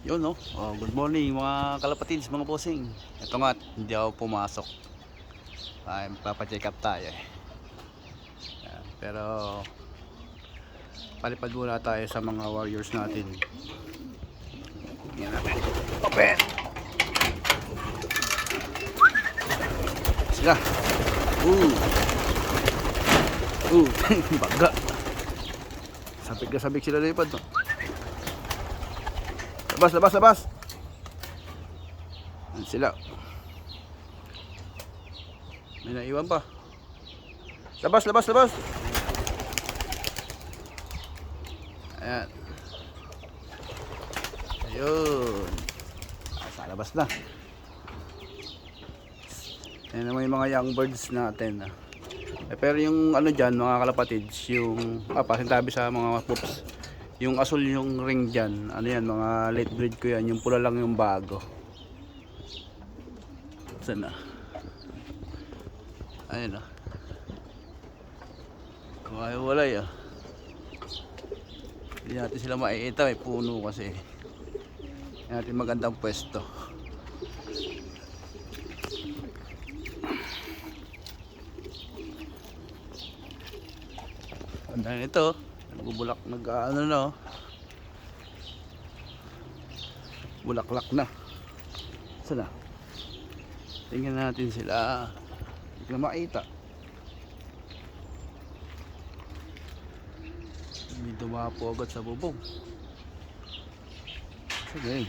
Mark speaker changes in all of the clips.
Speaker 1: Yun no. Oh, good morning mga kalapatids, mga bossing. Ito nga, hindi ako pumasok. Ay, papacheck up tayo eh. Yan. Pero palipad muna tayo sa mga warriors natin. Yan natin. Open! Sila. Baga. Sabik na sabik sila lipad no. Labas, labas, labas. Yan sila. May naiwan pa. Labas, labas, labas. Ayan. Ayun. Sa labas na. Ayan naman yung mga young birds natin. Pero yung ano dyan, mga kalapatids, yung pasintabi sa mga pups. Yung asul yung ring dyan, ano yan, mga late breed ko yan. Yung pula lang yung bago. Saan na? Ayun ah. Kung ayaw walay ah. Hindi natin sila makikita, may puno kasi. Hindi natin magandang pwesto. Ganda nito. Nagbubulak, ano na oh. Bulaklak na. Saan na? Tingnan natin sila. Hindi ko na makita. May dumapo agad sa bubong. Sige.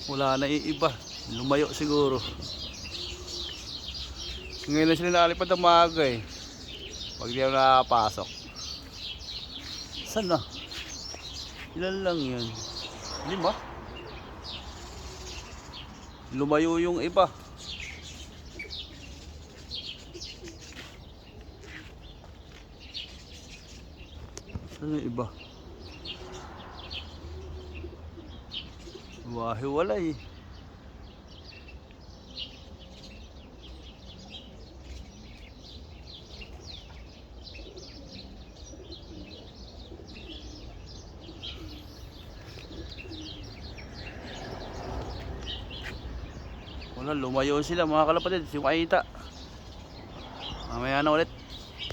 Speaker 1: Wala na iiba. Lumayo siguro. Ngayon na sila nalipad ang maaga eh. Pag di ako nakapasok. Saan na? Ilan lang yun? 5? Lumayo yung iba. Saan yung iba? Wahiwalay. Wala, lumayo sila mga kalapatid. Yung makita. Mamaya na ulit.